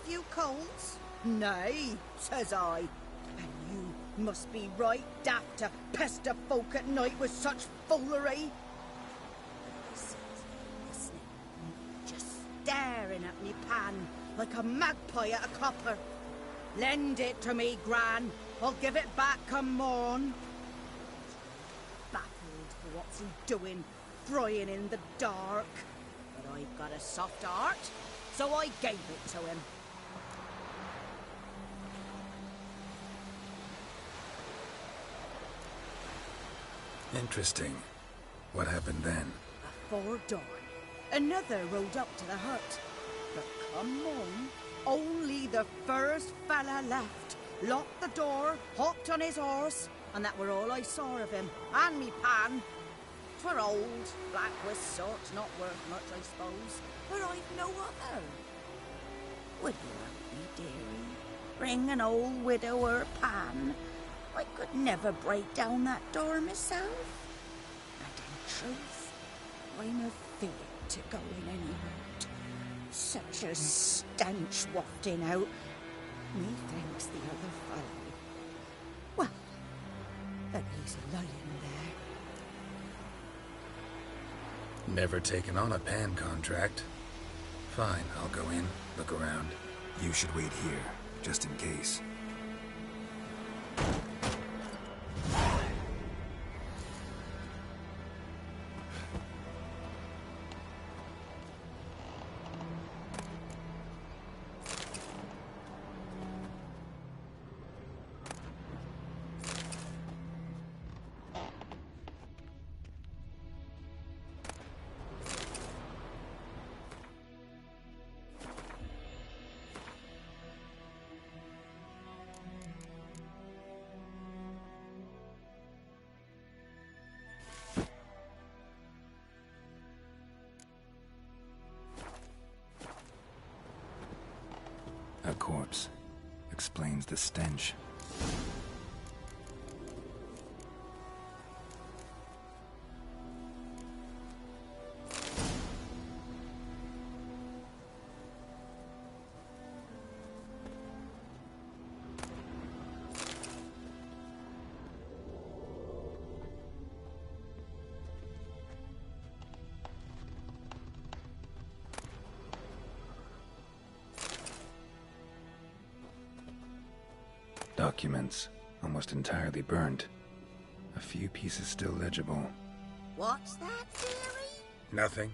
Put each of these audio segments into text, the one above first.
few coals? Nay, says I. And you must be right daft to pester folk at night with such foolery. Listening, just staring at me pan like a magpie at a copper. Lend it to me, Gran. I'll give it back come morn. Baffled for what's he doing, frying in the dark. But I've got a soft heart, so I gave it to him. Interesting. What hafpened then? Afore dawn, another rode up to the hut. But come on, only the first fella left. Locked the door, hopped on his horse, and that were all I saw of him, and me pan. 'Twere old, black with sort, not worth much, I suppose, but I've no other. Would you help me, dearie? Bring an old widower pan. I could never break down that door myself. And in truth, I'm afeard to go in any road. Such a stench wafting out. Methinks the other fellow. Well, that he's lying there. Never taken on a pan contract. Fine, I'll go in, look around. You should wait here, just in case. A corpse. Explains the stench. Documents, almost entirely burnt. A few pieces still legible. What's that, dearie? Nothing.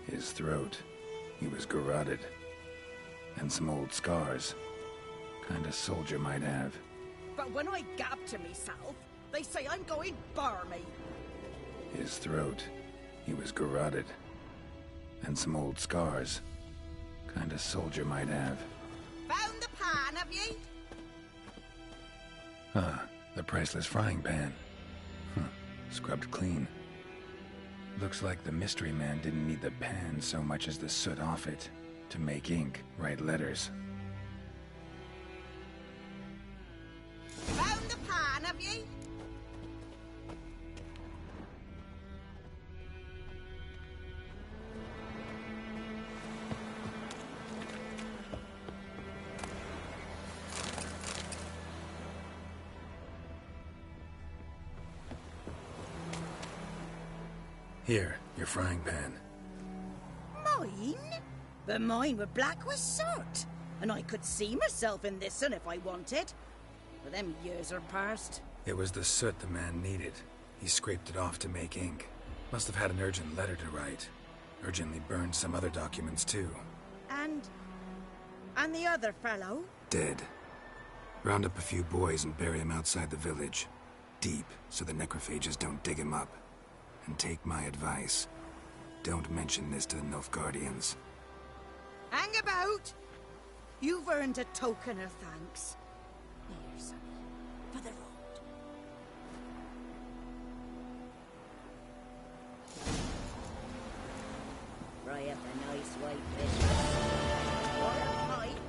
His throat. He was garroted. And some old scars. Kind of soldier might have. But when I gab to myself, they say I'm going barmy. His throat. He was garroted. And some old scars. Kind of soldier might have. Found the pan, have ye? The priceless frying pan. Scrubbed clean. Looks like the mystery man didn't need the pan so much as the soot off it. To make ink, write letters. Found the pan, have ye? Here, your frying pan. Mine? But mine were black with soot, and I could see myself in this one if I wanted. But them years are past. It was the soot the man needed. He scraped it off to make ink. Must have had an urgent letter to write. Urgently burned some other documents too. And the other fellow? Dead. Round up a few boys and bury him outside the village. Deep, so the necrophages don't dig him up. And take my advice. Don't mention this to the Nilfgaardians. Hang about! You've earned a token of thanks. Here, sonny, for the road. Fry up a nice white fish. What a pipe!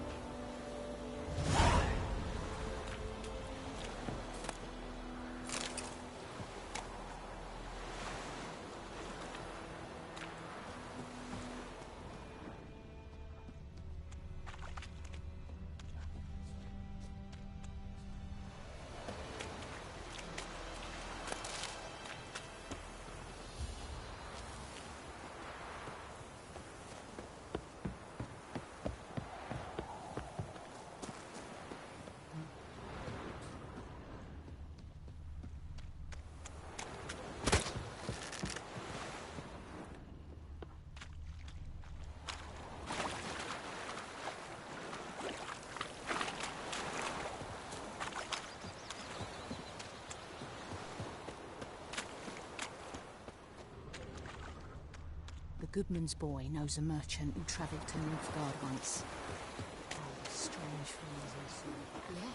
Goodman's boy knows a merchant who travelled to Nilfgaard once. Oh, strange things he saw. Yeah?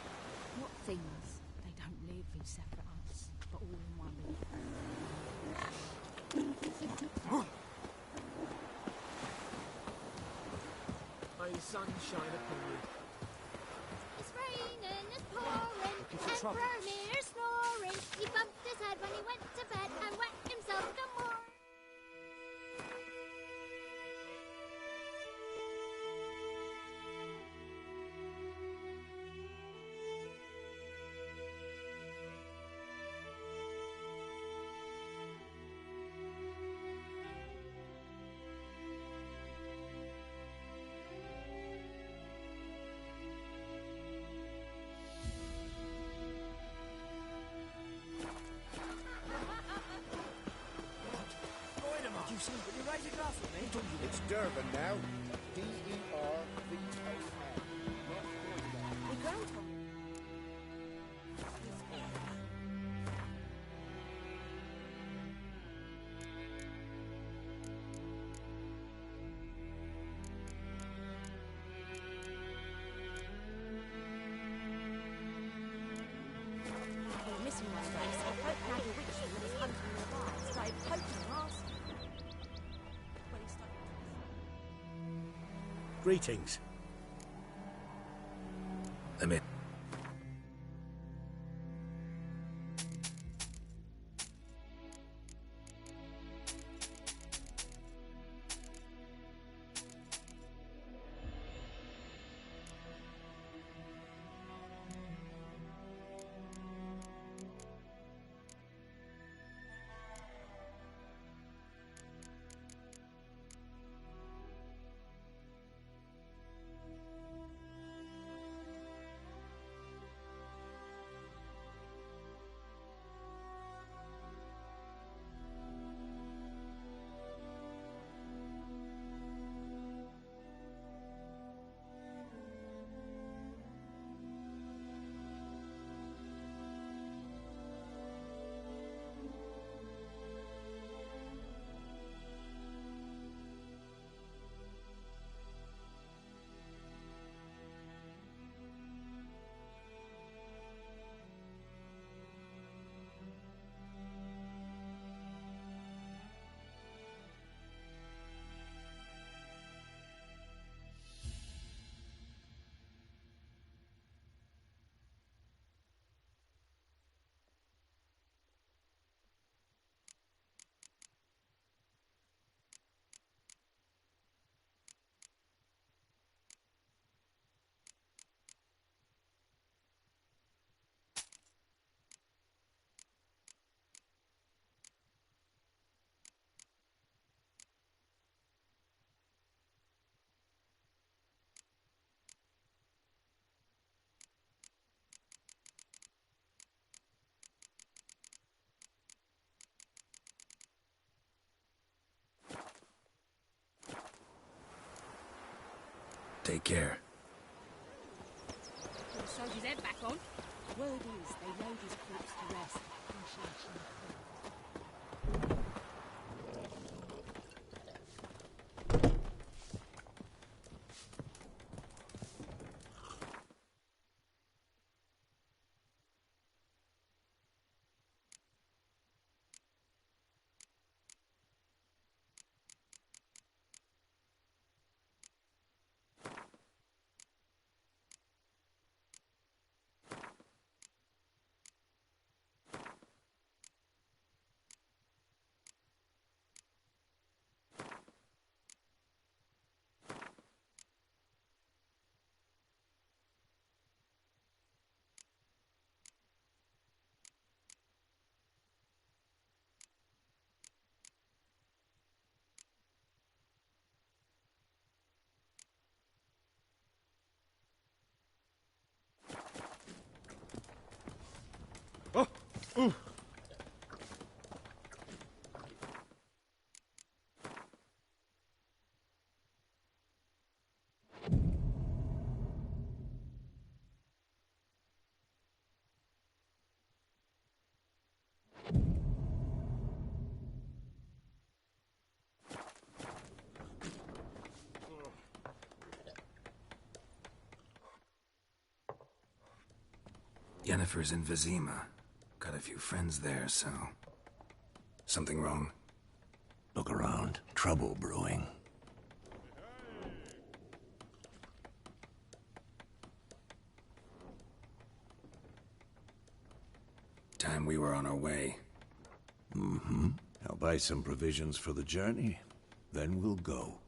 What things? They don't live in separate huts, but all in one big. May the sun shine upon you. It's raining, it's pouring, Looking for and trouble. Bromir's snoring. He bumped his head when he went to bed and wet himself no more. You see, will you raise a glass with me? It's Durban now. D-E-R-V-A-N. Not Portugal. We groundhog. We're missing one place. I hope now the witch was hunting the bar. Started poking us. When he started. Greetings. I'm in. Take care. Put the soldier's head back on. Word is they laid his corpse to rest. Appreciation. Yennefer's in Vizima. Got a few friends there, so... Something wrong? Look around. Trouble brewing. Time we were on our way. Mm-hmm. I'll buy some provisions for the journey. Then we'll go.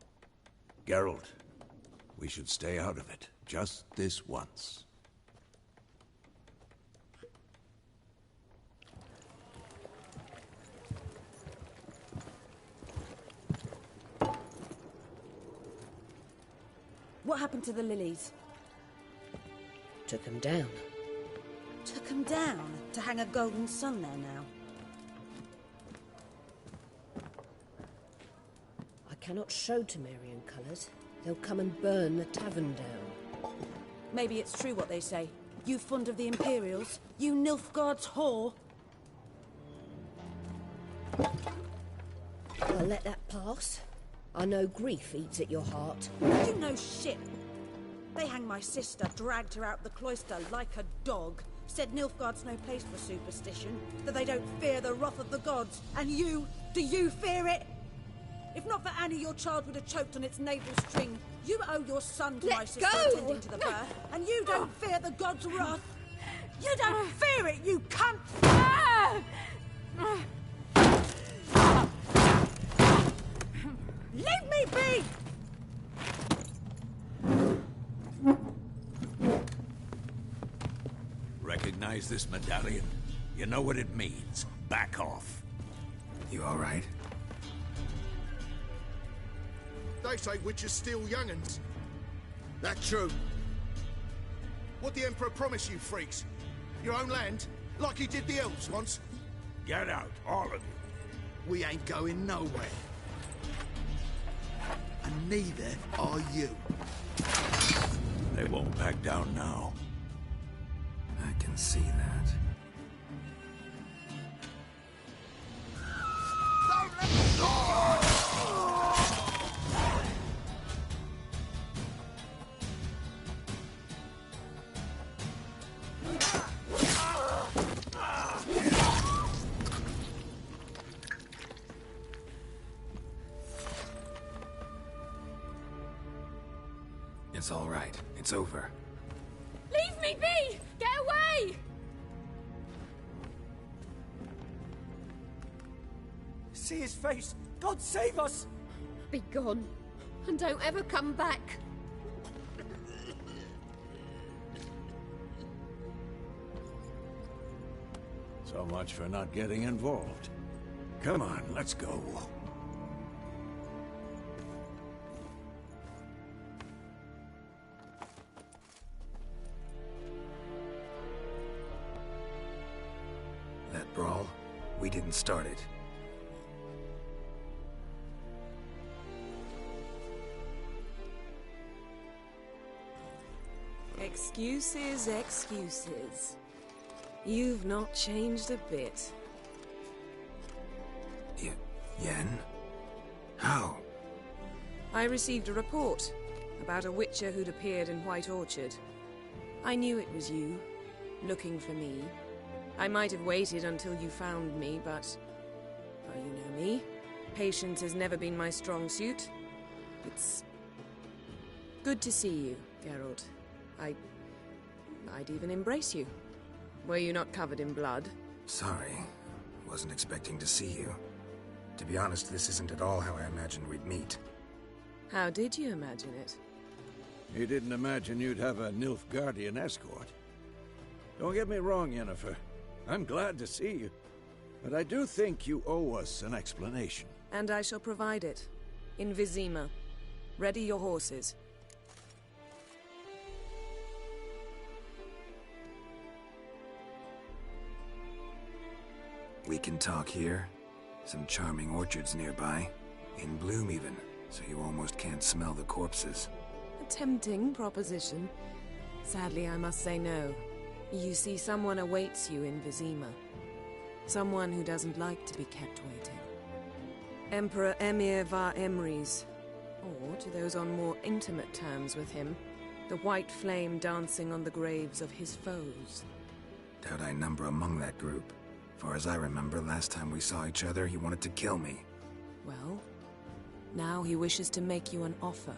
Geralt, we should stay out of it. Just this once. What happened to the lilies? Took them down. Took him down to hang a golden sun there now. I cannot show Temerian colours. They'll come and burn the tavern down. Maybe it's true what they say. You fond of the Imperials? You Nilfgaard's whore? I'll let that pass. I know grief eats at your heart. You know shit. They hanged my sister, dragged her out the cloister like a dog. Said Nilfgaard's no place for superstition, that they don't fear the wrath of the gods. And you, do you fear it? If not for Annie, your child would have choked on its navel string. You owe your son to my sister attending to the birth, and you don't fear the gods' wrath. You don't fear it, you cunt! Leave me be! Recognize this medallion? You know what it means. Back off. You all right? They say witches steal young'uns. That true? What the Emperor promised you freaks? Your own land? Like he did the elves once? Get out, all of you. We ain't going nowhere. And neither are you. They won't back down now. I can see that. It's all right. It's over. Leave me be! Get away! See his face! God save us! Be gone, and don't ever come back. So much for not getting involved. Come on, let's go. That brawl, we didn't start it. Excuses, excuses. You've not changed a bit. Yen? How? I received a report about a witcher who'd appeared in White Orchard. I knew it was you, looking for me. I might have waited until you found me, but... well, you know me. Patience has never been my strong suit. It's... good to see you, Geralt. I'd even embrace you. Were you not covered in blood? Sorry. Wasn't expecting to see you. To be honest, this isn't at all how I imagined we'd meet. How did you imagine it? You didn't imagine you'd have a Nilfgaardian escort. Don't get me wrong, Yennefer. I'm glad to see you. But I do think you owe us an explanation. And I shall provide it. In Vizima. Ready your horses. We can talk here. Some charming orchards nearby. In bloom even, so you almost can't smell the corpses. A tempting proposition. Sadly, I must say no. You see, someone awaits you in Vizima. Someone who doesn't like to be kept waiting. Emperor Emir var Emreis. Or, to those on more intimate terms with him, the white flame dancing on the graves of his foes. Doubt I number among that group. Far as I remember, last time we saw each other, he wanted to kill me. Well, now he wishes to make you an offer.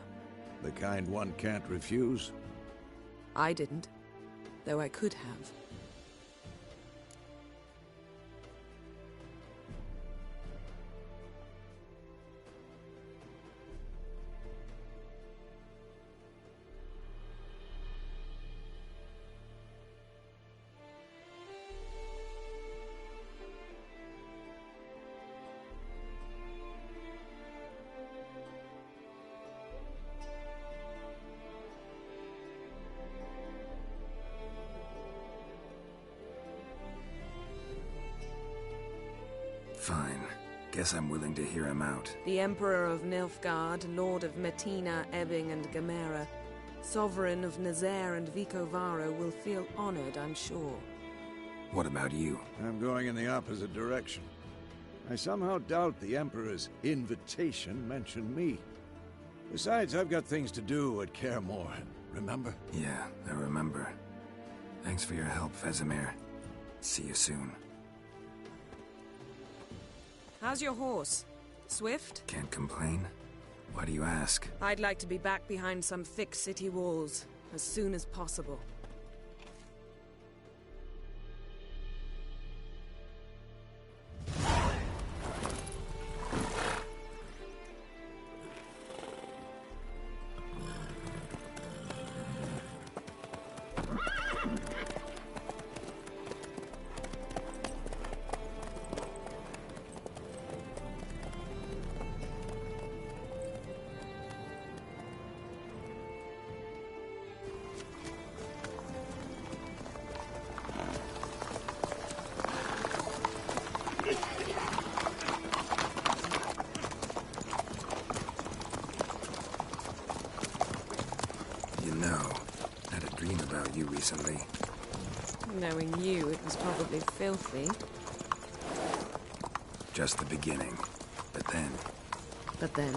The kind one can't refuse? I didn't, though I could have. Fine. Guess I'm willing to hear him out. The Emperor of Nilfgaard, Lord of Metina, Ebbing and Gamera, Sovereign of Nazaire and Vicovaro will feel honored, I'm sure. What about you? I'm going in the opposite direction. I somehow doubt the Emperor's invitation mentioned me. Besides, I've got things to do at Kaer Morhen, remember? Yeah, I remember. Thanks for your help, Vesemir. See you soon. How's your horse? Swift? Can't complain. Why do you ask? I'd like to be back behind some thick city walls, as soon as possible. You recently. Knowing you, it was probably filthy. Just the beginning. But then... But then?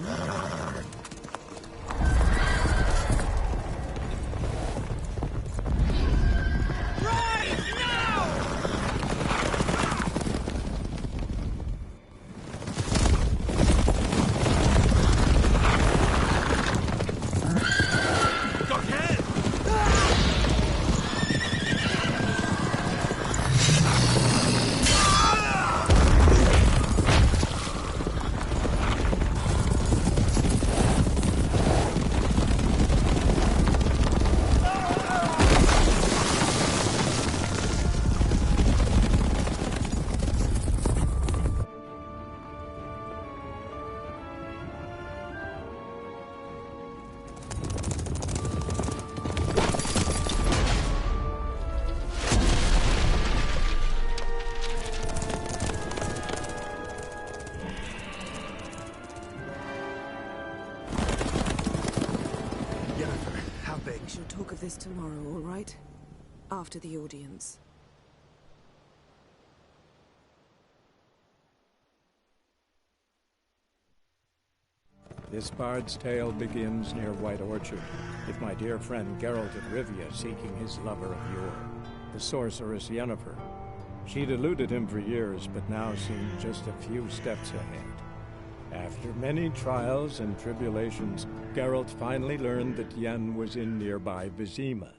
We shall talk of this tomorrow, all right? After the audience. This bard's tale begins near White Orchard, with my dear friend Geralt of Rivia seeking his lover of yore, the sorceress Yennefer. She'd eluded him for years, but now seemed just a few steps ahead. After many trials and tribulations, Geralt finally learned that Yen was in nearby Vizima.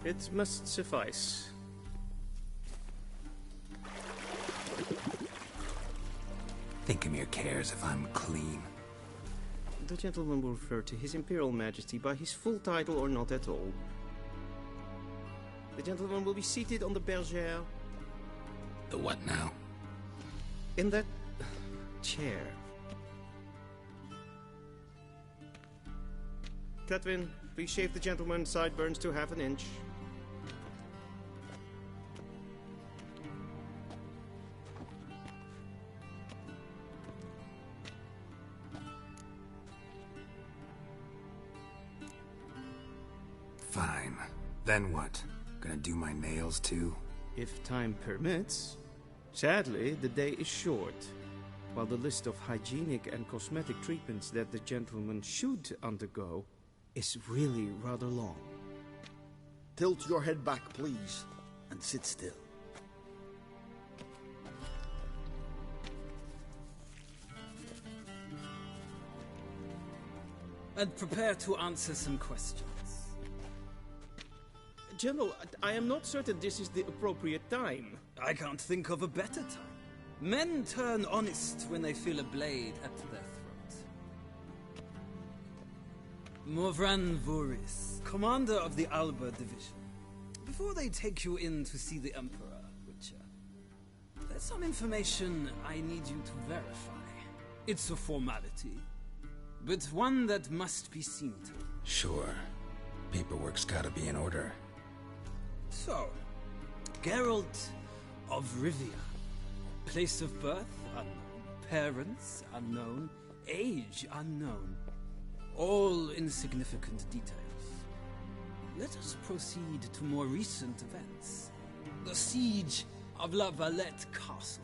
It must suffice. Thinkamir cares if I'm clean. The gentleman will refer to His Imperial Majesty by his full title or not at all. The gentleman will be seated on the bergère. The what now? In that chair. Catwin, please shave the gentleman's sideburns to half an inch. Fine. Then what? Gonna do my nails too? If time permits. Sadly, the day is short. While the list of hygienic and cosmetic treatments that the gentleman should undergo is really rather long. Tilt your head back, please, and sit still. And prepare to answer some questions. General, I am not certain this is the appropriate time. I can't think of a better time. Men turn honest when they feel a blade at their throat. Morvran Voorhis, commander of the Alba Division. Before they take you in to see the Emperor, Witcher, there's some information I need you to verify. It's a formality, but one that must be seen to. Sure. Paperwork's gotta be in order. So, Geralt of Rivia. Place of birth unknown. Parents unknown. Age unknown. All insignificant details. Let us proceed to more recent events. The siege of La Valette Castle.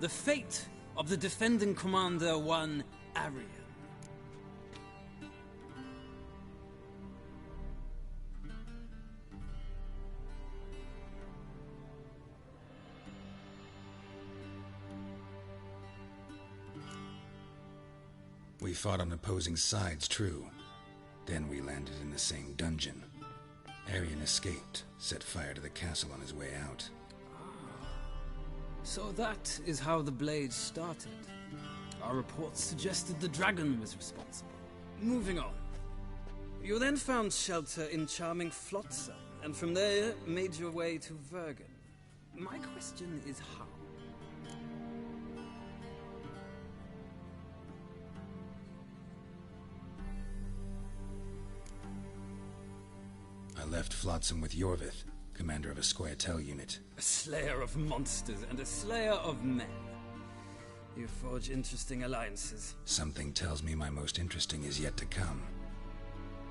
The fate of the defending commander, one Arian. We fought on opposing sides, true. Then we landed in the same dungeon. Arian escaped, set fire to the castle on his way out. So that is how the Blade started. Our reports suggested the dragon was responsible. Moving on. You then found shelter in charming Flotsam, and from there made your way to Vergen. My question is how? I left Flotsam with Yorvith, commander of a Scoia'tael unit. A slayer of monsters and a slayer of men. You forge interesting alliances. Something tells me my most interesting is yet to come.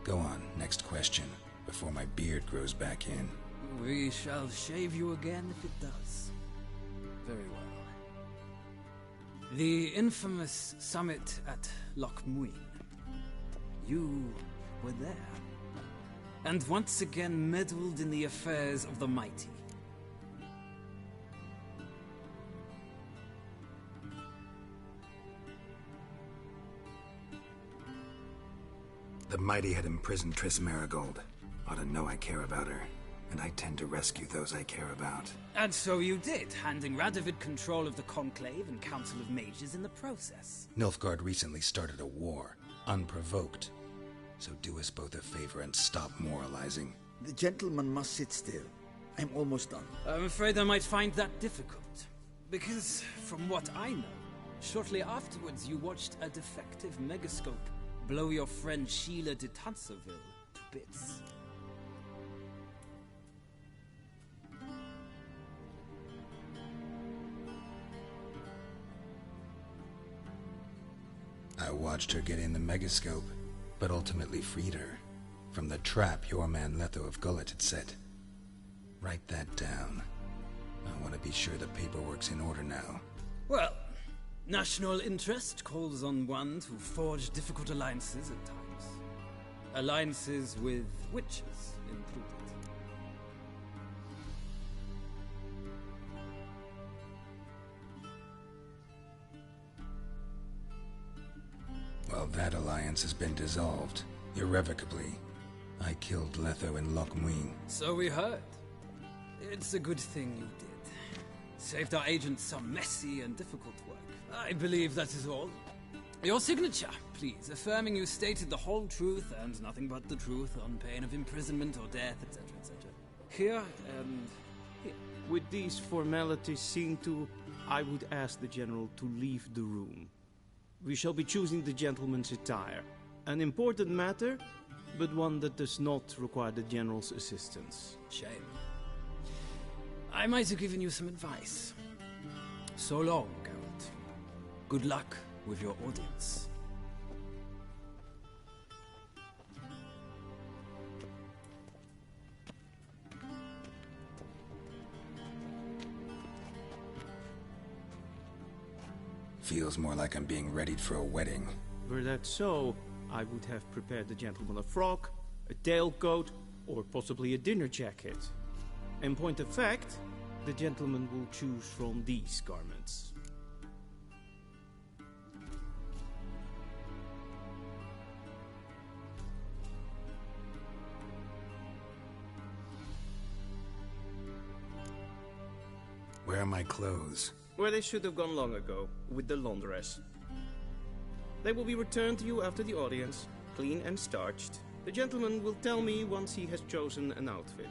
Go on, next question, before my beard grows back in. We shall shave you again if it does. Very well. The infamous summit at Loch Muin. You were there. And once again meddled in the affairs of the mighty. The mighty had imprisoned Triss Merigold. Ought to know I care about her, and I tend to rescue those I care about. And so you did, handing Radovid control of the Conclave and Council of Mages in the process. Nilfgaard recently started a war, unprovoked. So do us both a favor and stop moralizing. The gentleman must sit still. I'm almost done. I'm afraid I might find that difficult. Because, from what I know, shortly afterwards you watched a defective megascope blow your friend Sheila de Tanserville to bits. I watched her get in the megascope, but ultimately freed her from the trap your man Letho of Gullet had set. Write that down. I want to be sure the paperwork's in order now. Well, national interest calls on one to forge difficult alliances at times. Alliances with witches included. Well, that alliance has been dissolved, irrevocably. I killed Letho in Loch Muin. So we heard. It's a good thing you did. Saved our agents some messy and difficult work. I believe that is all. Your signature, please, affirming you stated the whole truth and nothing but the truth on pain of imprisonment or death, etc., etc. Here and here. With these formalities seen to, I would ask the General to leave the room. We shall be choosing the gentleman's attire. An important matter, but one that does not require the General's assistance. Shame. I might have given you some advice. So long, Geralt. Good luck with your audience. Feels more like I'm being readied for a wedding. Were that so, I would have prepared the gentleman a frock, a tailcoat, or possibly a dinner jacket. In point of fact, the gentleman will choose from these garments. Where are my clothes? Where they should have gone long ago, with the laundress. They will be returned to you after the audience, clean and starched. The gentleman will tell me once he has chosen an outfit.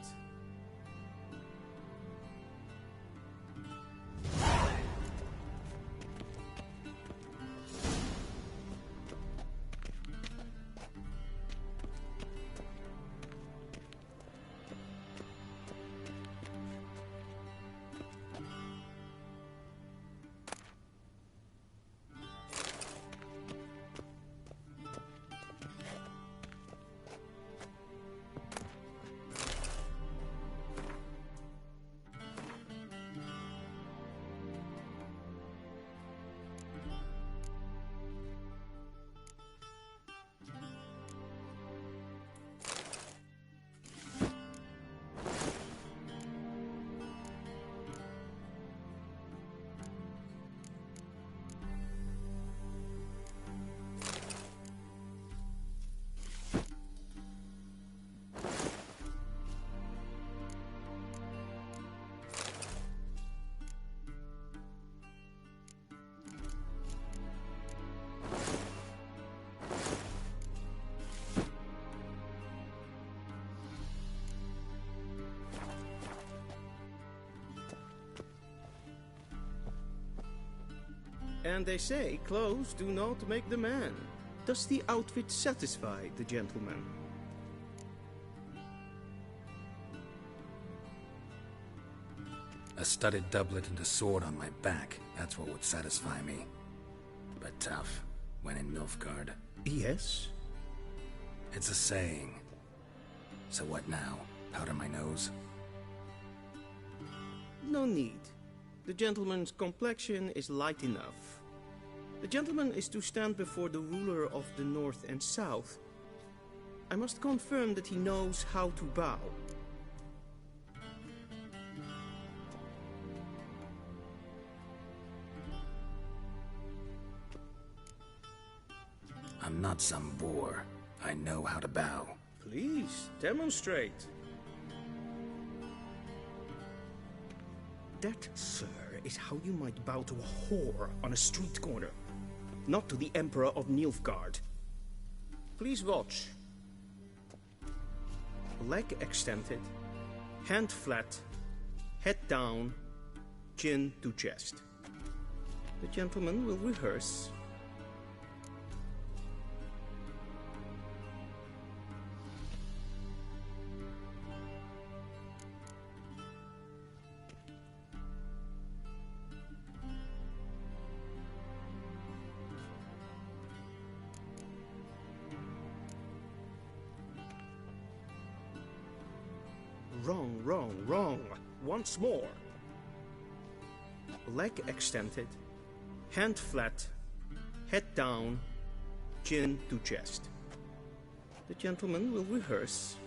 And they say clothes do not make the man. Does the outfit satisfy the gentleman? A studded doublet and a sword on my back, that's what would satisfy me. But tough, when in Nilfgaard. Yes? It's a saying. So what now? Powder my nose? No need. The gentleman's complexion is light enough. The gentleman is to stand before the ruler of the North and South. I must confirm that he knows how to bow. I'm not some boor. I know how to bow. Please, demonstrate. That, sir, is how you might bow to a whore on a street corner, not to the Emperor of Nilfgaard. Please watch. Leg extended, hand flat, head down, chin to chest. The gentleman will rehearse. Wrong, wrong, wrong. Once more. Leg extended, hand flat, head down, chin to chest. The gentleman will rehearse.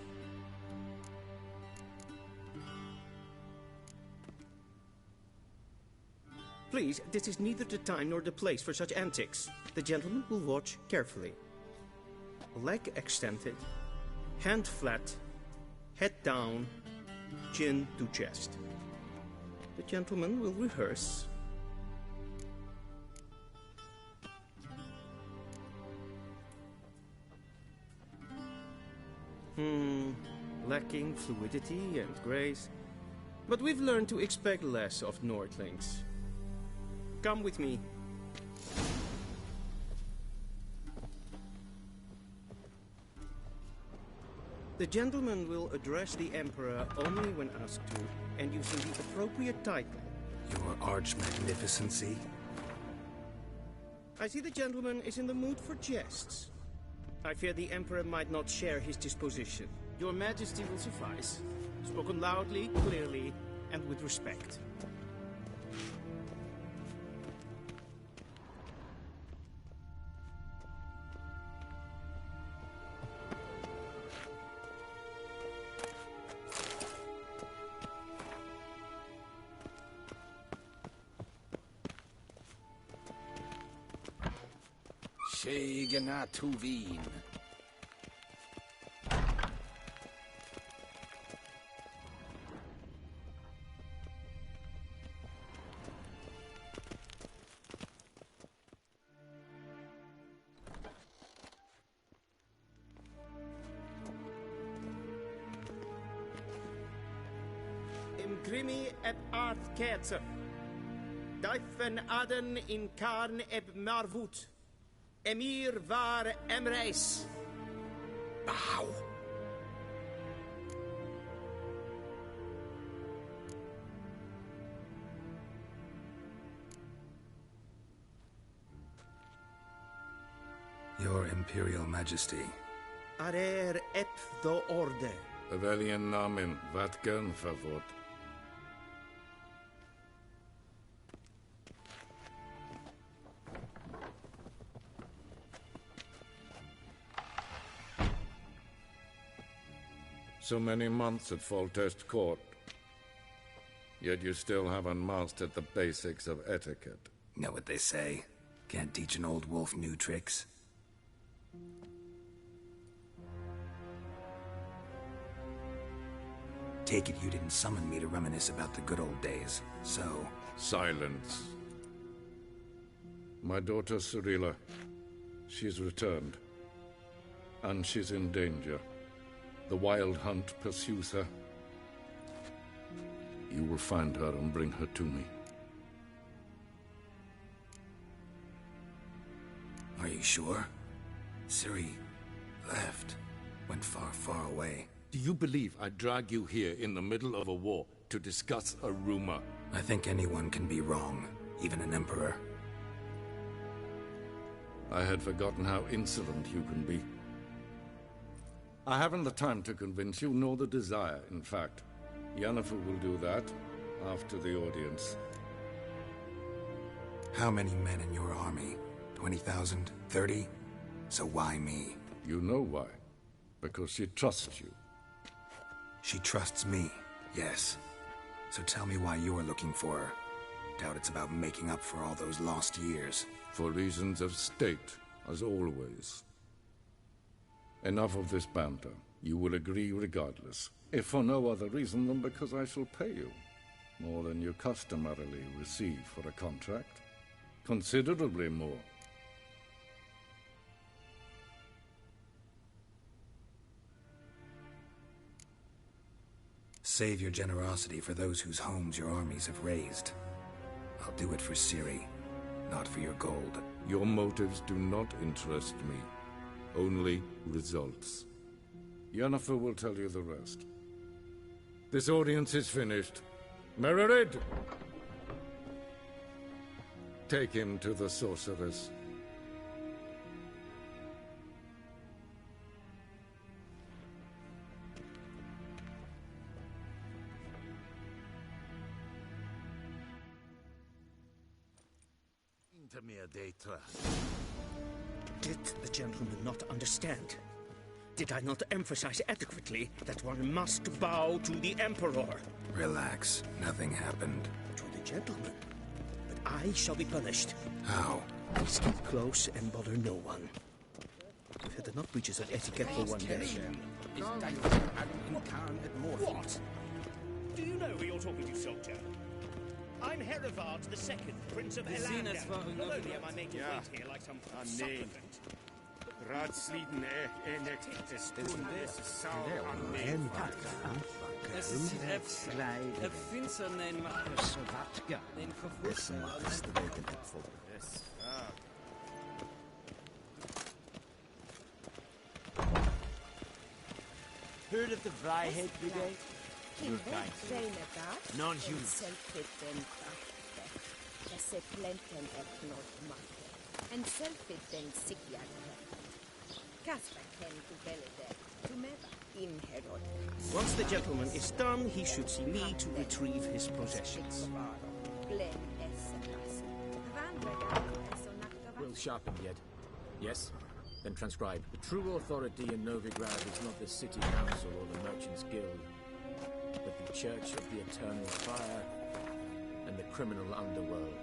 Please, this is neither the time nor the place for such antics. The gentleman will watch carefully. Leg extended, hand flat, head down, chin to chest. The gentleman will rehearse. Lacking fluidity and grace. But we've learned to expect less of Nordlings. Come with me. The gentleman will address the Emperor only when asked to, and using the appropriate title. Your Arch-Magnificency? I see the gentleman is in the mood for jests. I fear the Emperor might not share his disposition. Your Majesty will suffice. Spoken loudly, clearly, and with respect. Shegana Tuvin. Imgrimi et art ketzer. Dijfen aden in karn eb marvut. Emir var Emreis. Bow. Your Imperial Majesty. Arer ep the orde. Weljen namen, wat gern verwort. So many months at Foltest Court, yet you still haven't mastered the basics of etiquette. Know what they say? Can't teach an old wolf new tricks. Take it you didn't summon me to reminisce about the good old days, so... Silence. My daughter Cirilla, she's returned. And she's in danger. The Wild Hunt pursues her. You will find her and bring her to me. Are you sure? Ciri left. Went far, far away. Do you believe I drag you here in the middle of a war to discuss a rumor? I think anyone can be wrong, even an emperor. I had forgotten how insolent you can be. I haven't the time to convince you, nor the desire, in fact. Yennefer will do that after the audience. How many men in your army? 20,000? 30? So why me? You know why. Because she trusts you. She trusts me, yes. So tell me why you're looking for her. Doubt it's about making up for all those lost years. For reasons of state, as always. Enough of this banter. You will agree regardless. If for no other reason than because I shall pay you. More than you customarily receive for a contract. Considerably more. Save your generosity for those whose homes your armies have razed. I'll do it for Ciri, not for your gold. Your motives do not interest me. Only results. Yennefer will tell you the rest. This audience is finished. Mererid! Take him to the sorceress. Did the gentleman not understand? Did I not emphasize adequately that one must bow to the Emperor? Relax. Nothing happened. To the gentleman. But I shall be punished. How? Please keep close and bother no one. We've had enough breaches of etiquette for one day. What? Do you know who you're talking to, soldier? I'm Herivard II, Prince of Elandan. Not only am I making wait here like some supplicant. Ratsliden enek estundes sau anneem. Es ist Finster nein Machtga. Den Verwurzeln. Heard of the Vryhead Brigade? Your kind. Non-human. And self-it sickjagare. Kasper ken to in Herod. Once the gentleman is done, he should see me to retrieve his possessions. Will sharpen yet? Yes? Then transcribe. The true authority in Novigrad is not the city council or the merchants' guild, but the Church of the Eternal Fire and the criminal underworld.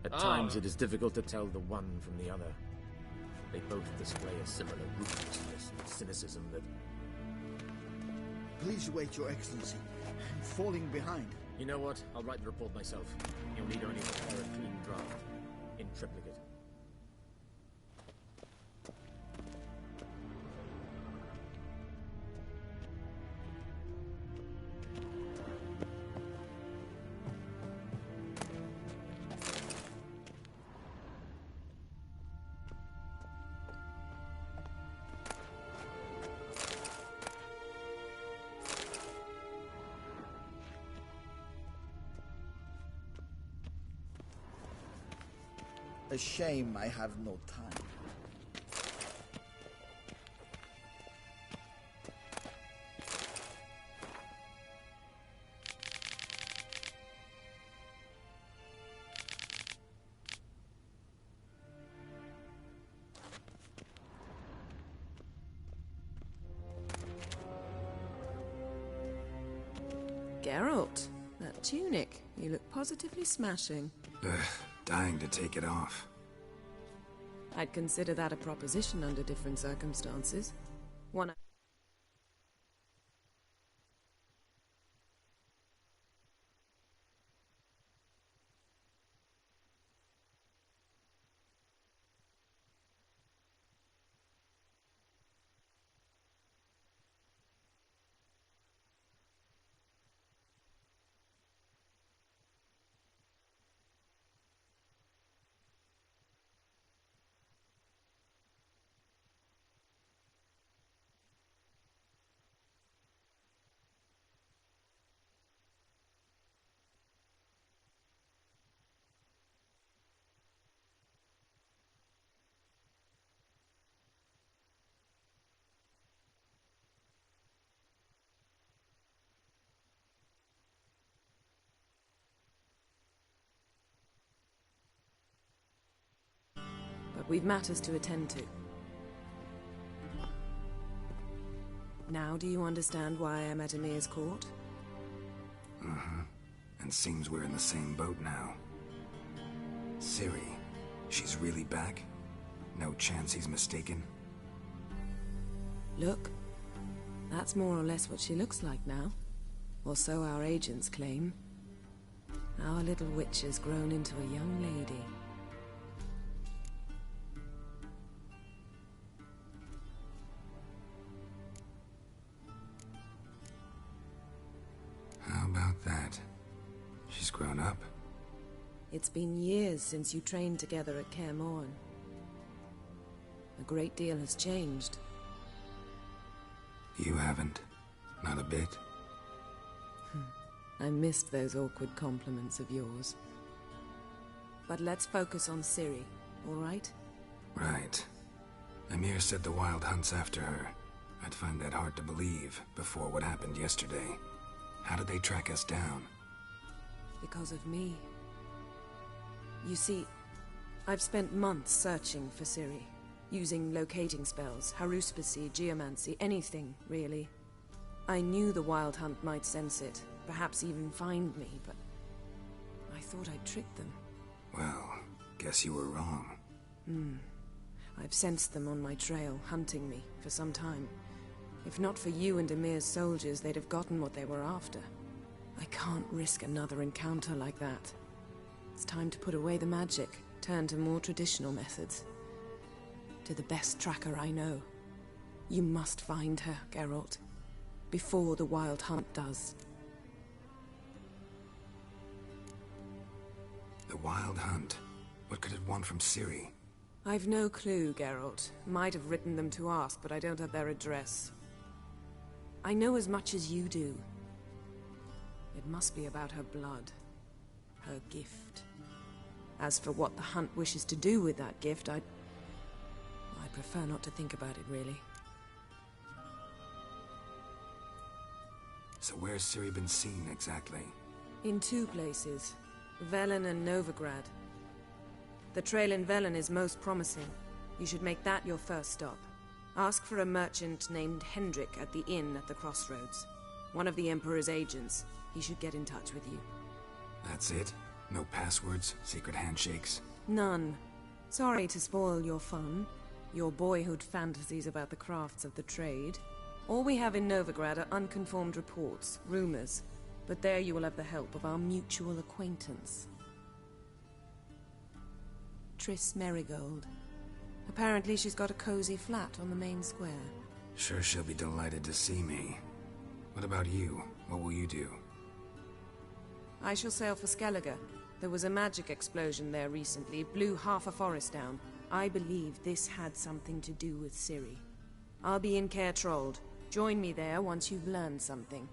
At times it is difficult to tell the one from the other. They both display a similar ruthlessness and cynicism that... Please wait, Your Excellency. I'm falling behind. You know what? I'll write the report myself. You'll need only prepare a clean draft. In triplicate. A shame I have no time. Geralt, that tunic. You look positively smashing. Dying to take it off. I'd consider that a proposition under different circumstances. One... But we've matters to attend to. Now do you understand why I'm at Emir's court? And seems we're in the same boat now. Ciri, she's really back? No chance he's mistaken? Look, that's more or less what she looks like now. Or so our agents claim. Our little witch has grown into a young lady. How about that? She's grown up? It's been years since you trained together at Kaer Morhen. A great deal has changed. You haven't? Not a bit? I missed those awkward compliments of yours. But let's focus on Ciri, all right? Right. Emir said the Wild Hunt's after her. I'd find that hard to believe before what happened yesterday. How did they track us down? Because of me. You see, I've spent months searching for Ciri, using locating spells, haruspicy, geomancy, anything, really. I knew the Wild Hunt might sense it, perhaps even find me, but I thought I'd tricked them. Well, guess you were wrong. I've sensed them on my trail, hunting me, for some time. If not for you and Emir's soldiers, they'd have gotten what they were after. I can't risk another encounter like that. It's time to put away the magic, turn to more traditional methods. To the best tracker I know. You must find her, Geralt. Before the Wild Hunt does. The Wild Hunt? What could it want from Ciri? I've no clue, Geralt. Might have written them to ask, but I don't have their address. I know as much as you do. It must be about her blood. Her gift. As for what the Hunt wishes to do with that gift, I prefer not to think about it, really. So where's Ciri been seen, exactly? In 2 places. Velen and Novigrad. The trail in Velen is most promising. You should make that your first stop. Ask for a merchant named Hendrik at the inn at the crossroads. One of the Emperor's agents. He should get in touch with you. That's it? No passwords, secret handshakes? None. Sorry to spoil your fun. Your boyhood fantasies about the crafts of the trade. All we have in Novigrad are unconfirmed reports, rumors. But there you will have the help of our mutual acquaintance. Triss Merigold. Apparently she's got a cozy flat on the main square. Sure she'll be delighted to see me. What about you? What will you do? I shall sail for Skellige. There was a magic explosion there recently, blew half a forest down. I believe this had something to do with Ciri. I'll be in Caer Trolde. Join me there once you've learned something.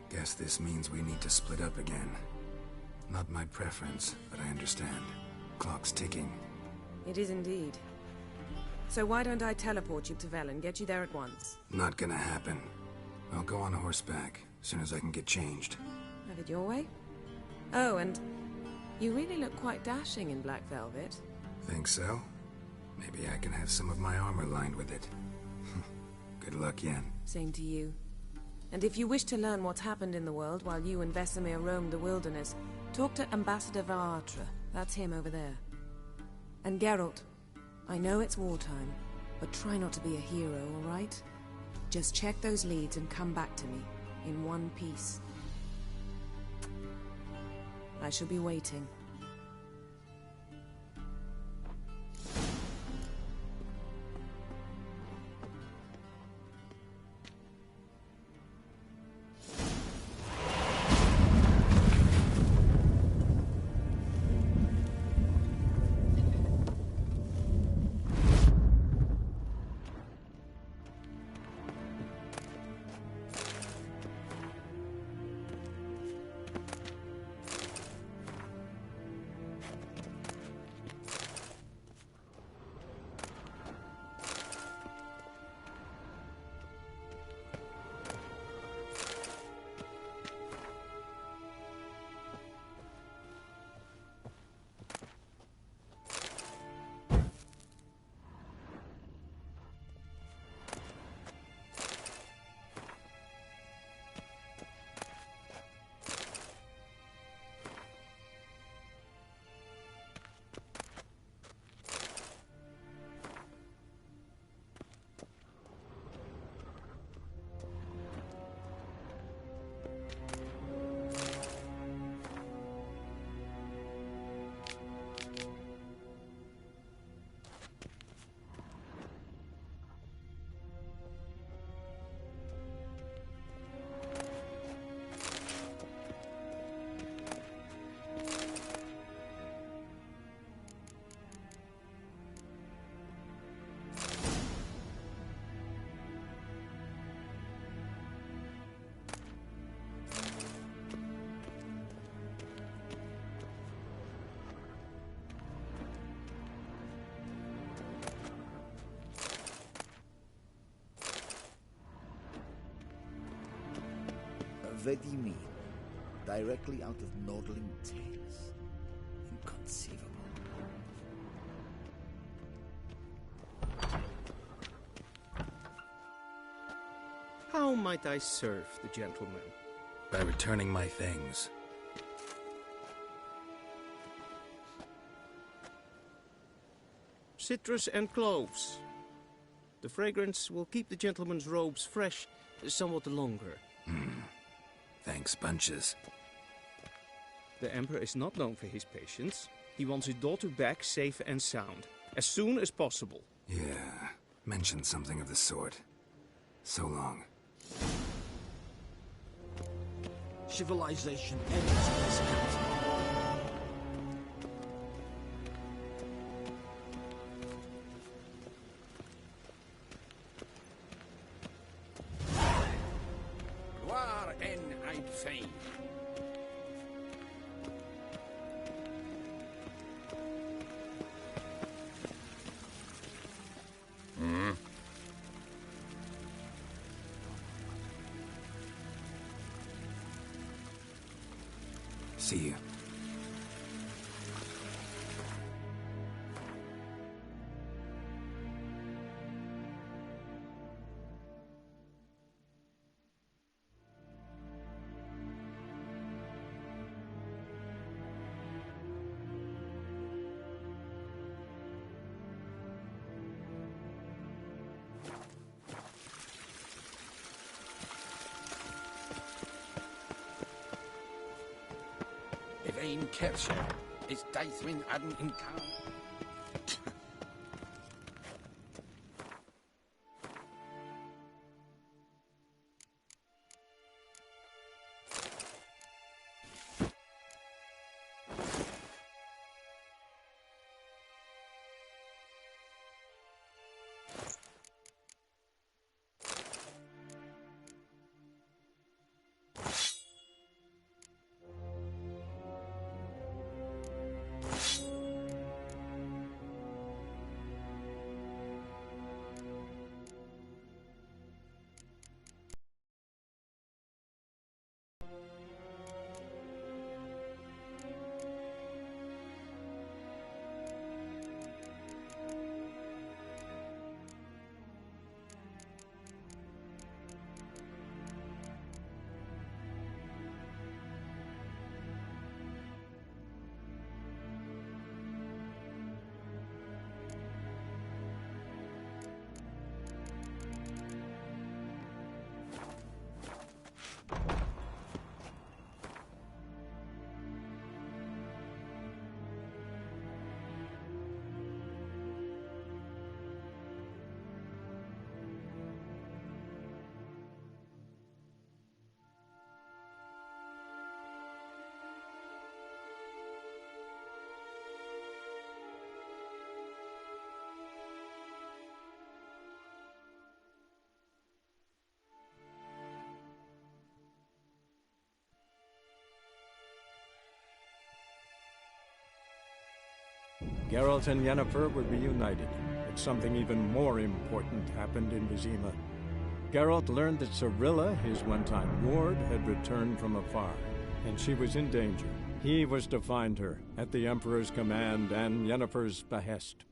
Guess this means we need to split up again. Not my preference, but I understand. Clock's ticking. It is indeed. So why don't I teleport you to Velen, get you there at once? Not gonna happen. I'll go on horseback, as soon as I can get changed. Have it your way? Oh, and you really look quite dashing in black velvet. Think so? Maybe I can have some of my armor lined with it. Good luck, Yen. Same to you. And if you wish to learn what's happened in the world while you and Vesemir roamed the wilderness, talk to Ambassador Varatra. That's him over there. And Geralt, I know it's wartime, but try not to be a hero, all right? Just check those leads and come back to me, in one piece. I shall be waiting. What do you mean? Directly out of Nordling tales? Inconceivable. How might I serve the gentleman? By returning my things. Citrus and cloves. The fragrance will keep the gentleman's robes fresh somewhat longer. Thanks, bunches. The Emperor is not known for his patience. He wants his daughter back safe and sound, as soon as possible. Yeah, mentioned something of the sort. So long. Civilization ends in this country. Gloire en Eid Fein. See you. Yvain Kershire is Daithwin Adden in Khan. Geralt and Yennefer were reunited, but something even more important happened in Vizima. Geralt learned that Cirilla, his one-time ward, had returned from afar, and she was in danger. He was to find her, at the Emperor's command and Yennefer's behest.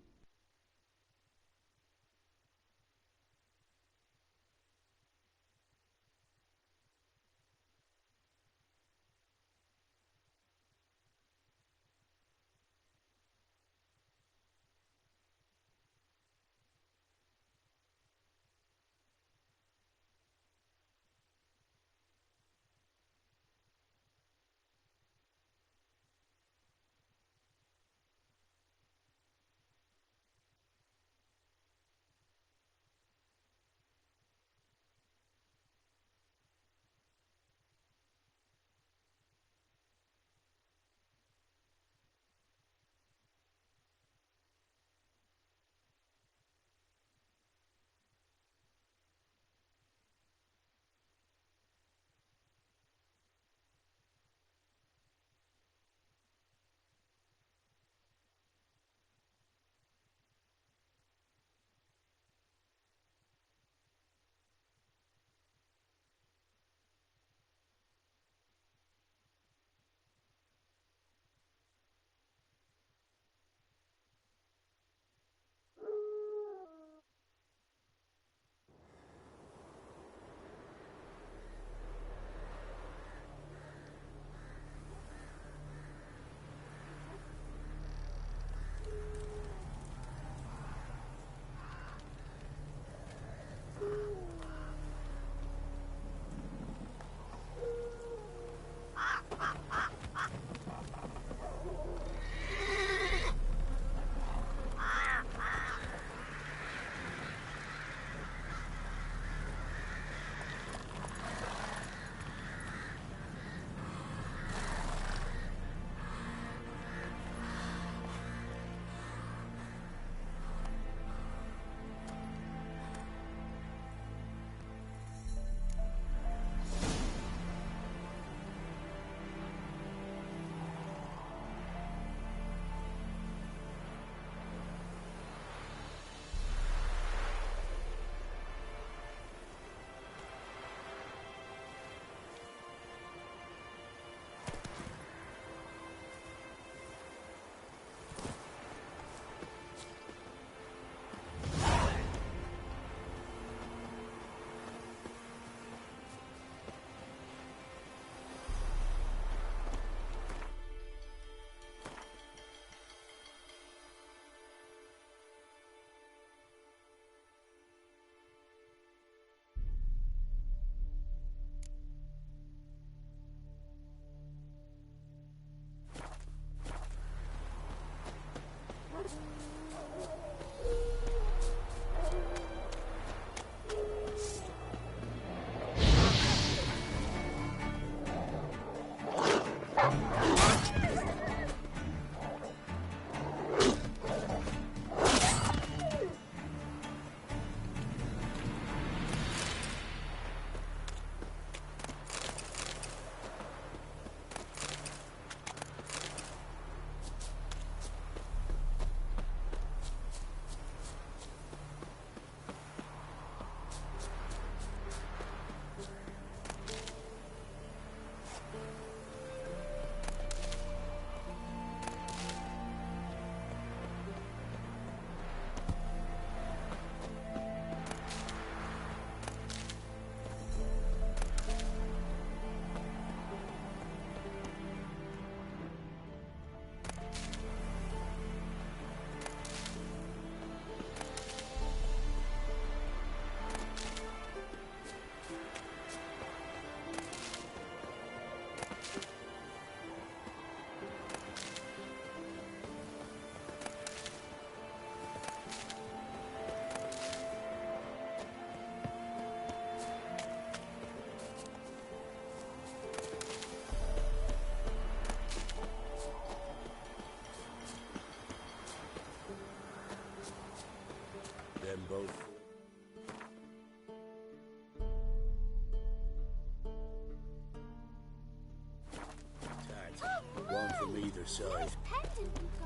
other side.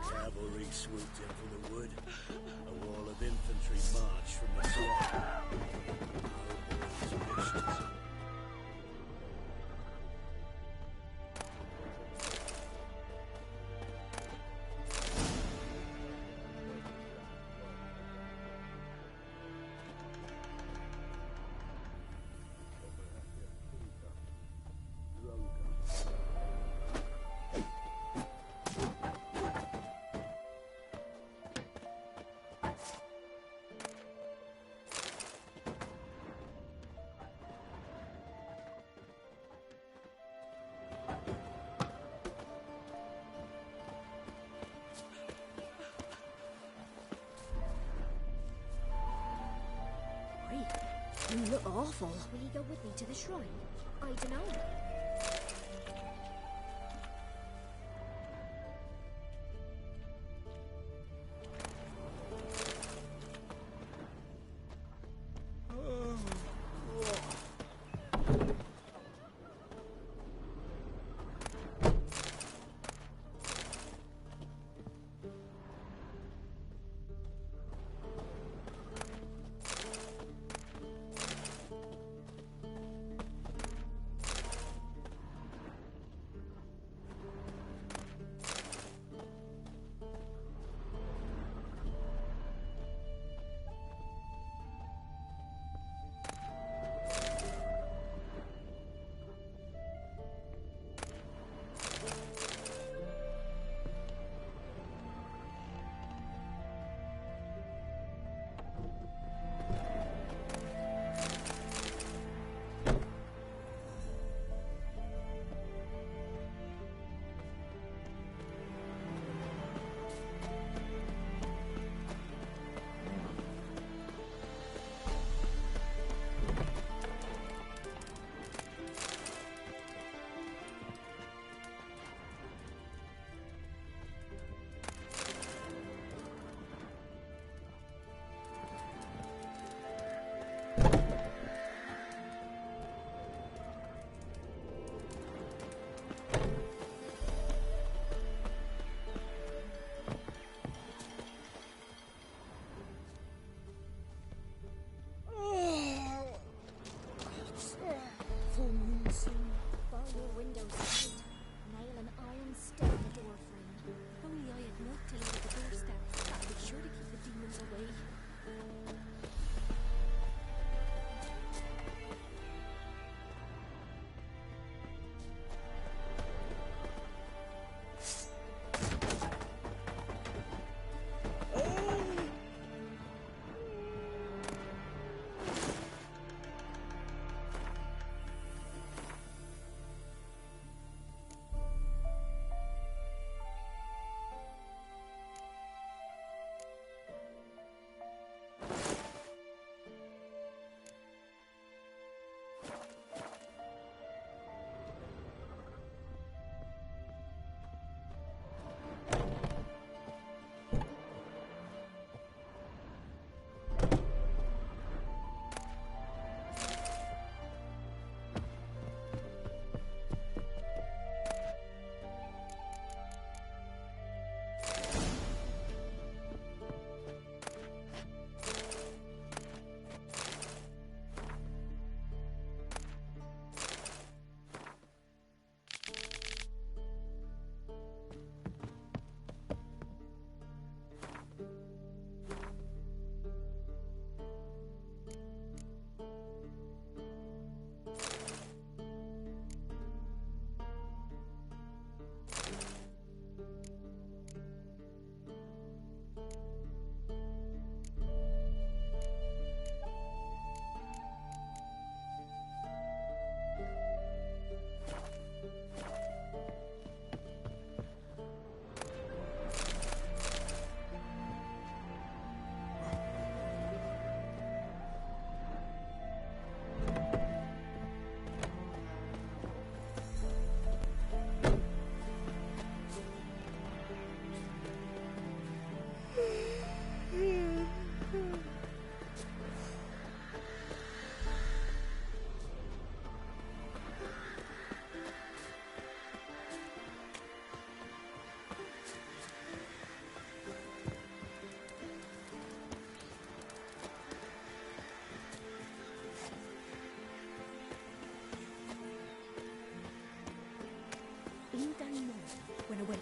Cavalry swooped in from the wood. A wall of infantry marched from the swamp. Our boys wished. You look awful. Will you go with me to the shrine? I don't know.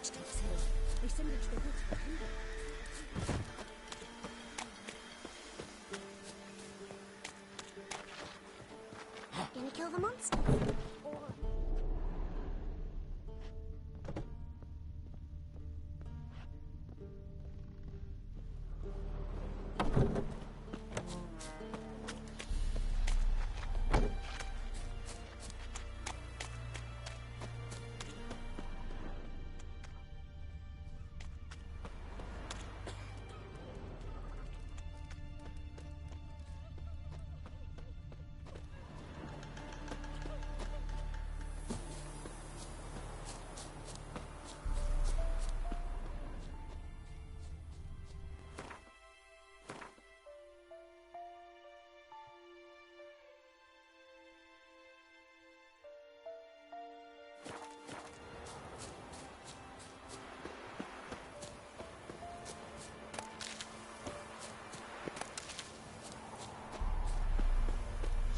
Tops Hill. They send it to the woods for timber. Gonna kill the monster? Or...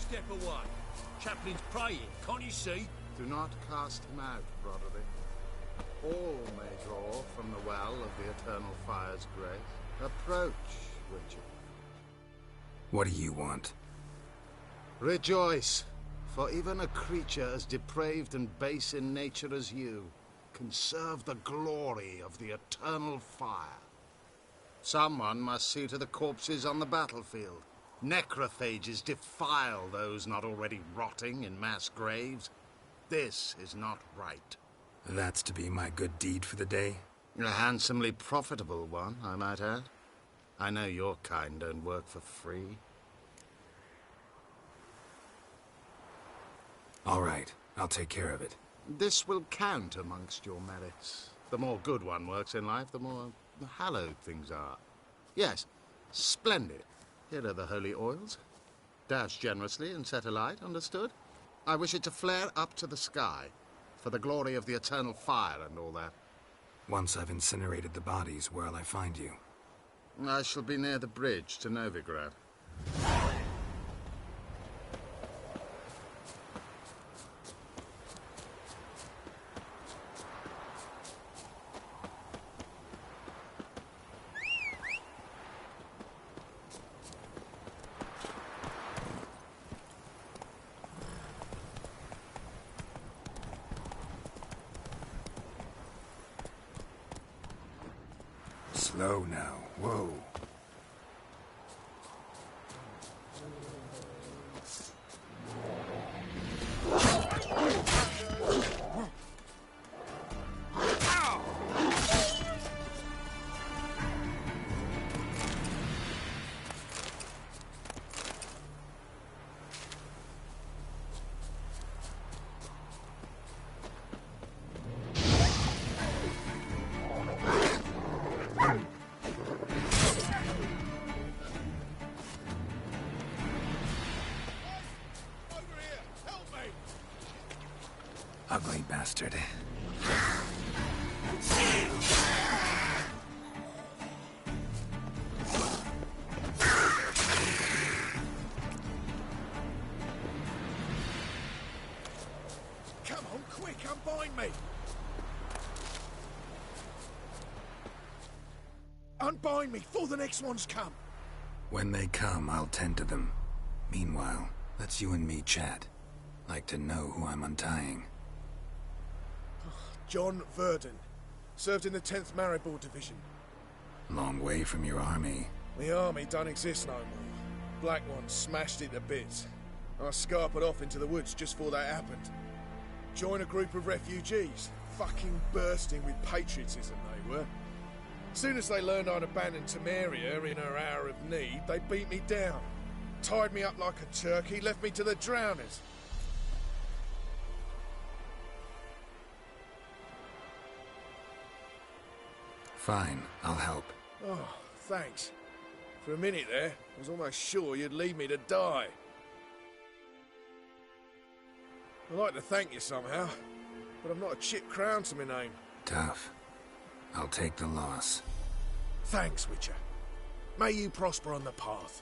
Step away. Chaplain's praying, can't you see? Do not cast him out, Broderick. All may draw from the well of the Eternal Fire's grace. Approach, Witcher. What do you want? Rejoice, for even a creature as depraved and base in nature as you can serve the glory of the Eternal Fire. Someone must see to the corpses on the battlefield. Necrophages defile those not already rotting in mass graves. This is not right. That's to be my good deed for the day? A handsomely profitable one, I might add. I know your kind don't work for free. All right, I'll take care of it. This will count amongst your merits. The more good one works in life, the more hallowed things are. Yes, splendid. Here are the holy oils. Dash generously and set alight, understood? I wish it to flare up to the sky, for the glory of the Eternal Fire and all that. Once I've incinerated the bodies, where'll I find you? I shall be near the bridge to Novigrad. Slow now. Whoa. Ugly bastard. Come on, quick, unbind me! Unbind me, before the next ones come! When they come, I'll tend to them. Meanwhile, let's you and me chat. Like to know who I'm untying. John Verdon. Served in the 10th Maribor Division. Long way from your army. The army don't exist no more. Black Ones smashed it to bits. I scarpered off into the woods just before that happened. Joined a group of refugees. Fucking bursting with patriotism they were. Soon as they learned I'd abandoned Temeria in her hour of need, they beat me down. Tied me up like a turkey, left me to the drowners. Fine, I'll help. Oh, thanks. For a minute there, I was almost sure you'd leave me to die. I'd like to thank you somehow, but I've not a chip crown to my name. Tough. I'll take the loss. Thanks, Witcher. May you prosper on the path.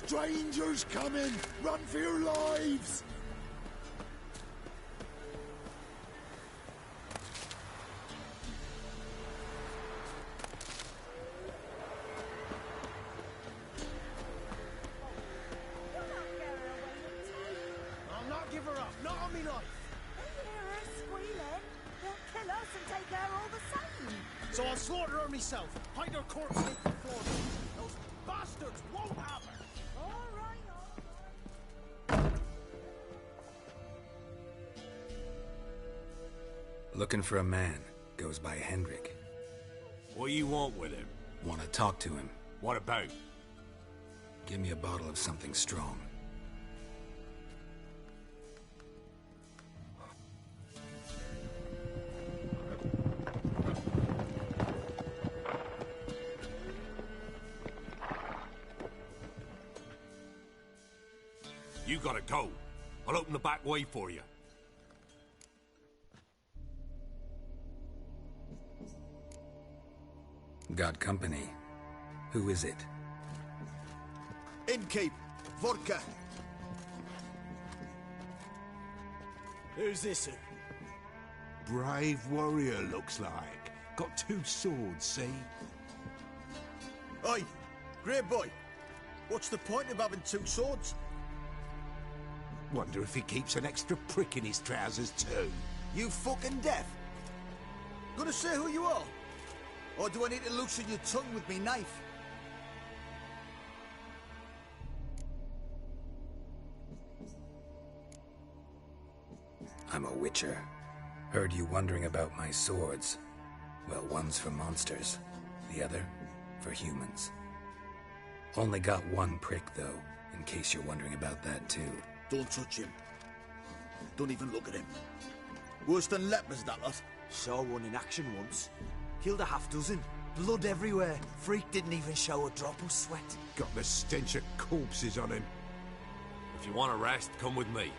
Strangers coming! Run for your lives! I'll not give her up, not on me life. They hear her squealing. They'll kill us and take her all the same. So I'll slaughter her myself. Hide her corpse in the floor. Those bastards won't have her. All right. Looking for a man. Goes by Hendrik. What do you want with him? Want to talk to him. What about? Give me a bottle of something strong. You gotta go. I'll open the back way for you. Got company. Who is it? Innkeep. Vodka. Who's this? Brave warrior, looks like. Got 2 swords, see? Oi, grey boy. What's the point of having 2 swords? Wonder if he keeps an extra prick in his trousers too. You fucking deaf? Gonna say who you are? Or do I need to loosen your tongue with me knife? I'm a witcher. Heard you wondering about my swords. Well, one's for monsters, the other for humans. Only got 1 prick, though, in case you're wondering about that, too. Don't touch him. Don't even look at him. Worse than lepers, that lot. Saw one in action once. Killed a half-dozen. Blood everywhere. Freak didn't even show a drop of sweat. Got the stench of corpses on him. If you want a rest, come with me.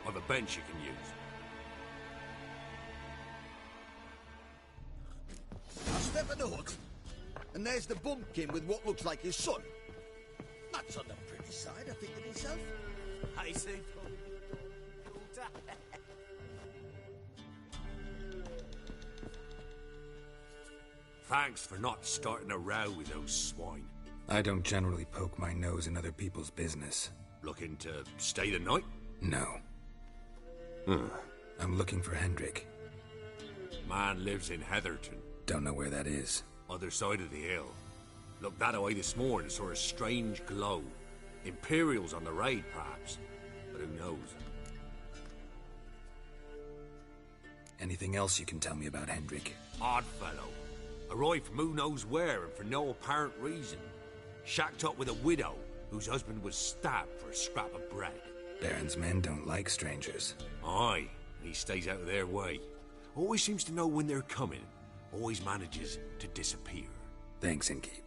I've a bench you can use. I step in the hut, and there's the bumpkin with what looks like his son. That's on the pretty side, I think to himself. I say, Thanks for not starting a row with those swine. I don't generally poke my nose in other people's business. Looking to stay the night? No. I'm looking for Hendrik. Man lives in Heatherton. Don't know where that is. Other side of the hill. Looked that away this morning, saw a strange glow. Imperials on the raid, perhaps. But who knows? Anything else you can tell me about Hendrik? Odd fellow. Arrived from who knows where and for no apparent reason. Shacked up with a widow whose husband was stabbed for a scrap of bread. Baron's men don't like strangers. Aye, he stays out of their way. Always seems to know when they're coming. Always manages to disappear. Thanks, Innkeep.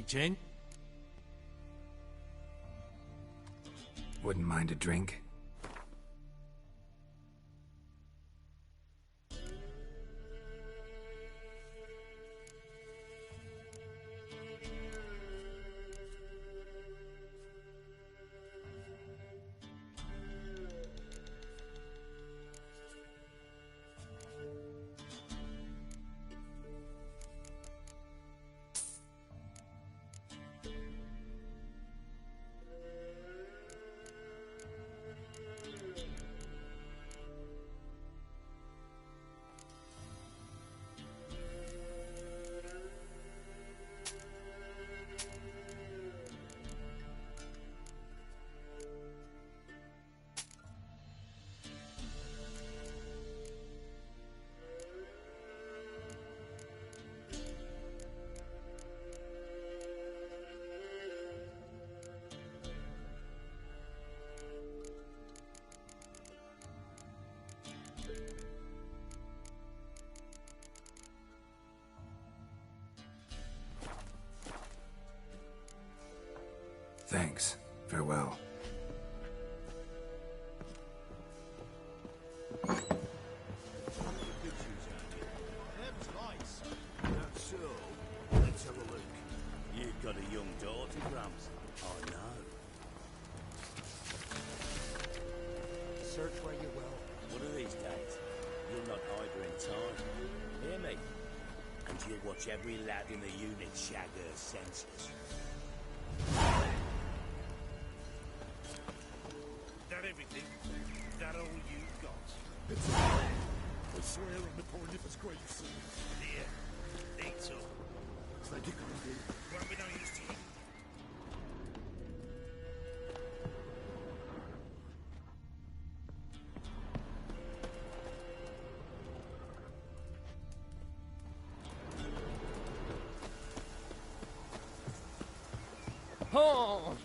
Any gin? Wouldn't mind a drink. Thanks. Farewell. That's so. Let's have a look. You've got a young daughter, Gramps. I know. Search where you will. One of these days, you'll not hide her in time. Hear me? And you'll watch every lad in the unit shag her senseless. That everything? That all you got? It's I swear on the Pornifer's grace. Here, eat up. Thank you, Commander. Won't be no use to you. Oh!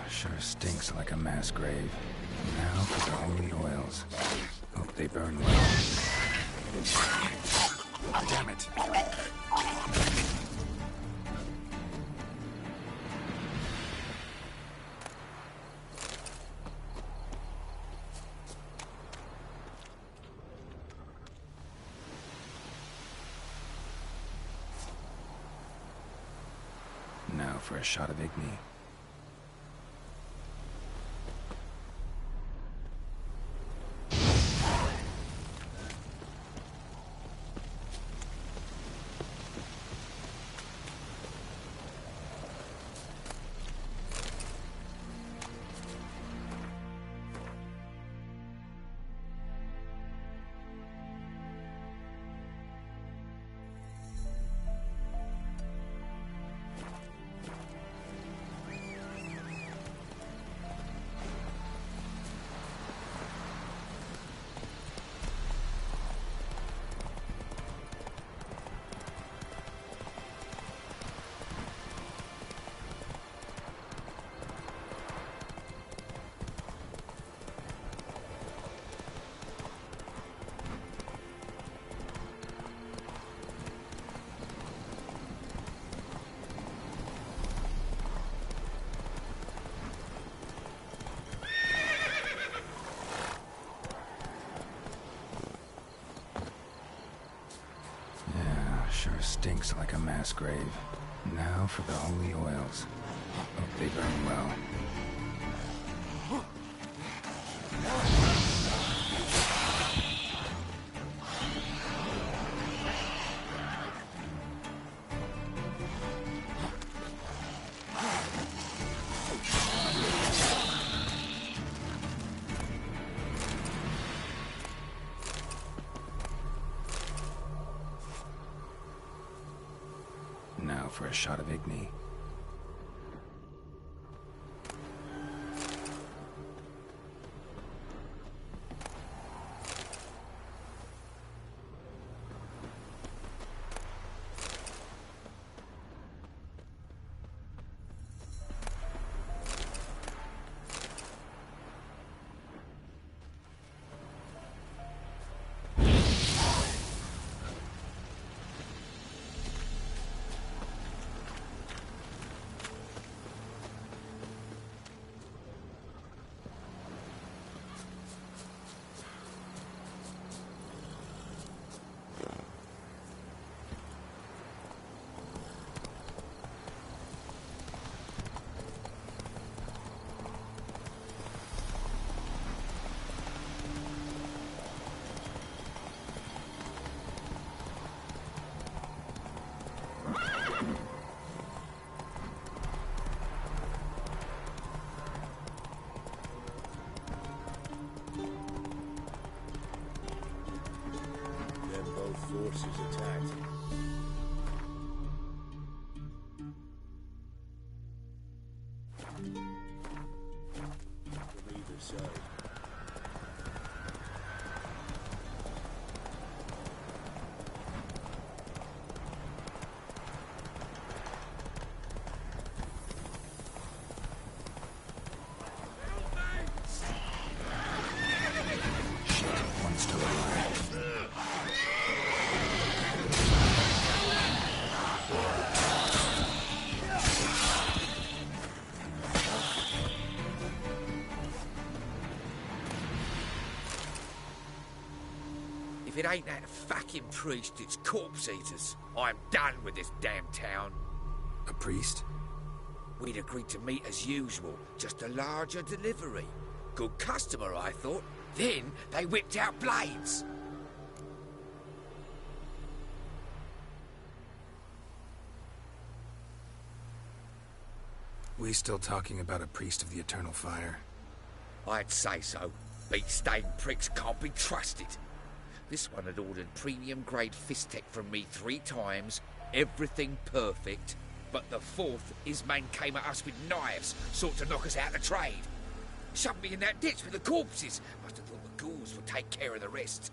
Sure stinks like a mass grave. Now for the holy oils. Hope they burn well. Damn it. for a shot of Igni. Sure stinks like a mass grave. Now for the holy oils. Hope they burn well. Now for a shot of Igni. Forces attacked. From either side. One's still alive. If it ain't that fucking priest, it's corpse eaters. I'm done with this damn town. A priest? We'd agreed to meet as usual, just a larger delivery. Good customer, I thought. Then they whipped out blades. We still talking about a priest of the Eternal Fire? I'd say so. Beat-stained pricks can't be trusted. This one had ordered premium-grade fist tech from me 3 times, everything perfect, but the 4th, his man came at us with knives, sought to knock us out of trade. Shoved me in that ditch with the corpses. Must have thought the ghouls would take care of the rest.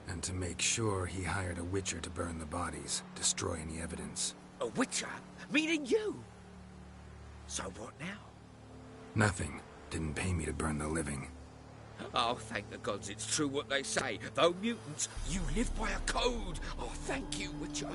And to make sure, he hired a witcher to burn the bodies, destroy any evidence. A witcher? Meaning you? So what now? Nothing. Didn't pay me to burn the living. Oh, thank the gods it's true what they say. Though mutants, you live by a code. Oh, thank you, Witcher.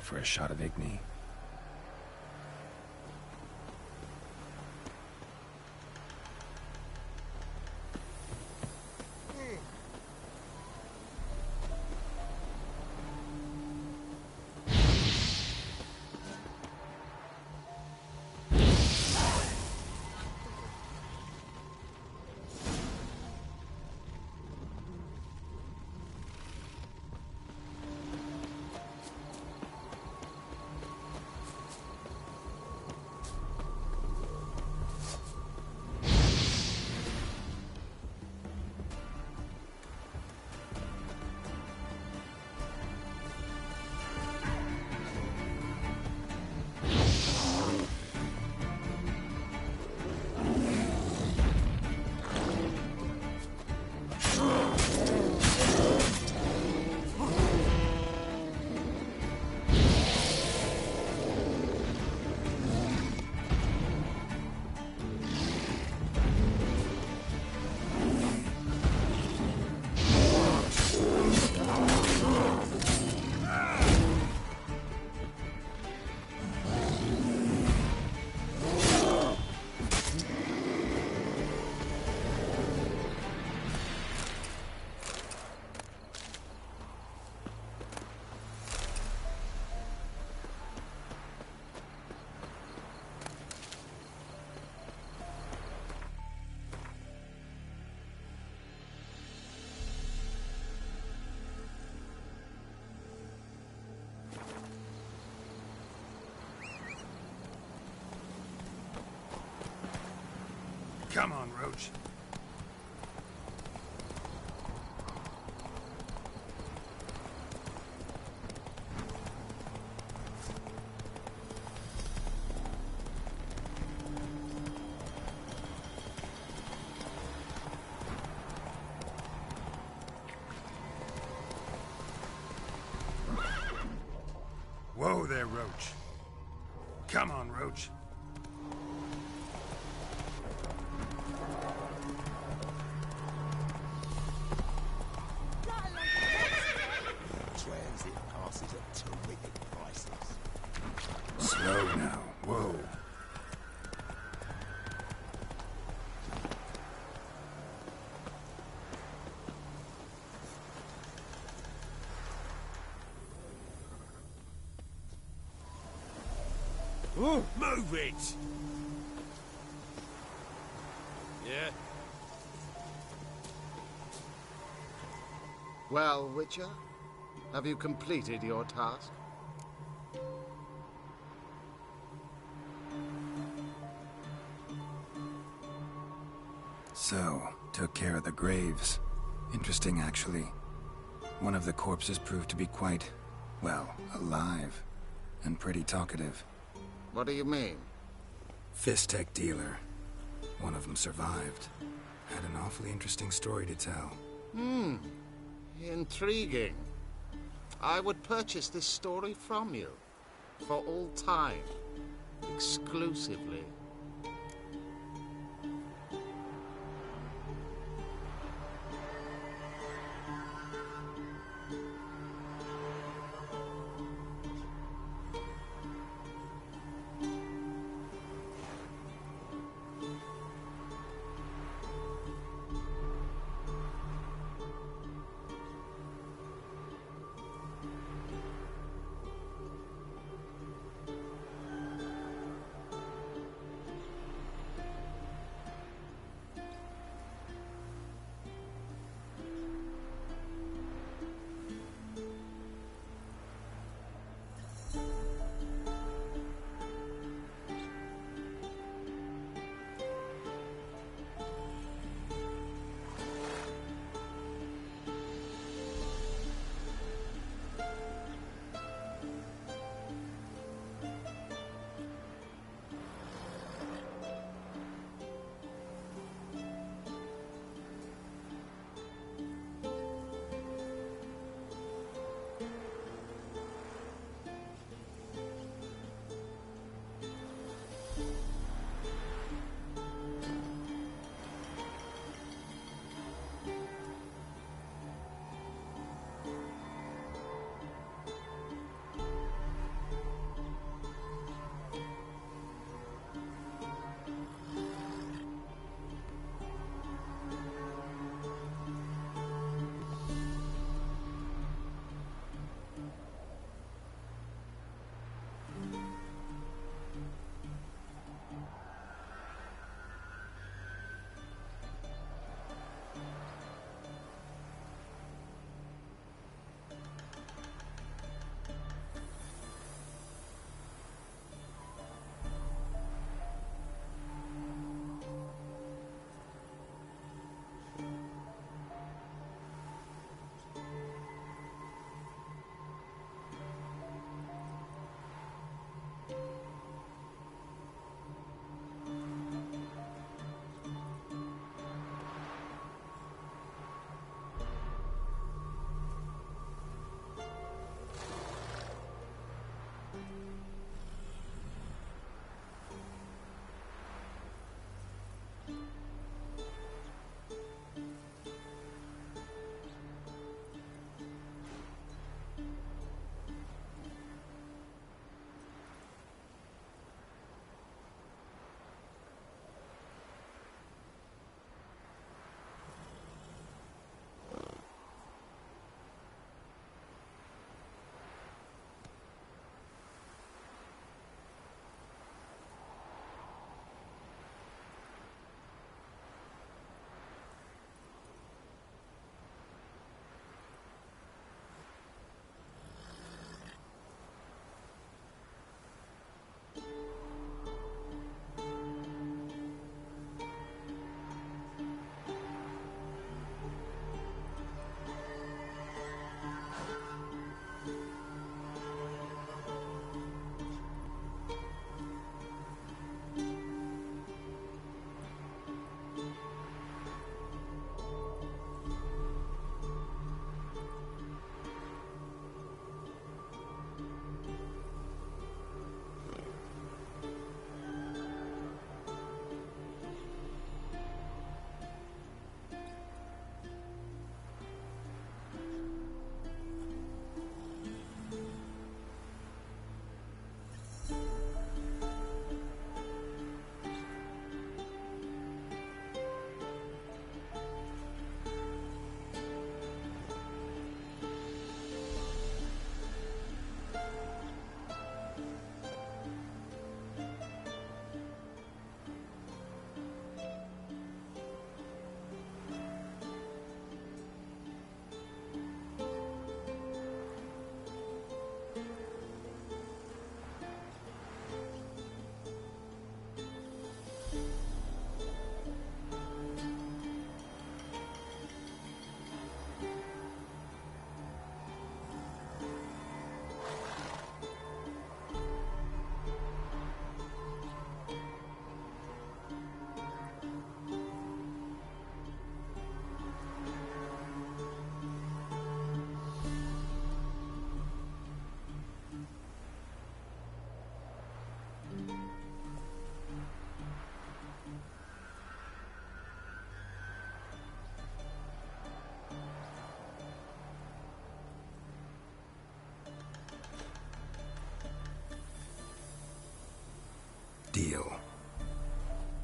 for a shot of Igni. Come on, Roach. Whoa there, Roach. Come on, Roach. Transit passes at terrific prices. Slow now. Whoa. Ooh, move it! Yeah? Well, Witcher, have you completed your task? So, took care of the graves. Interesting, actually. One of the corpses proved to be quite, well, alive. And pretty talkative. What do you mean? Fistech dealer. One of them survived. Had an awfully interesting story to tell. Intriguing. I would purchase this story from you. For all time. Exclusively.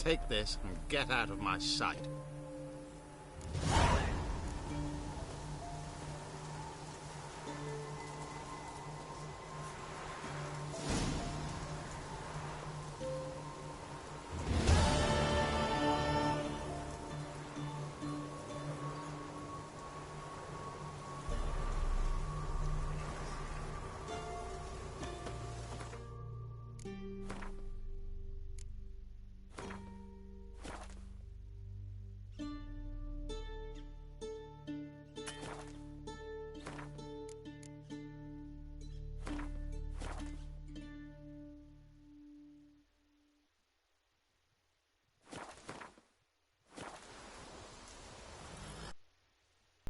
Take this and get out of my sight.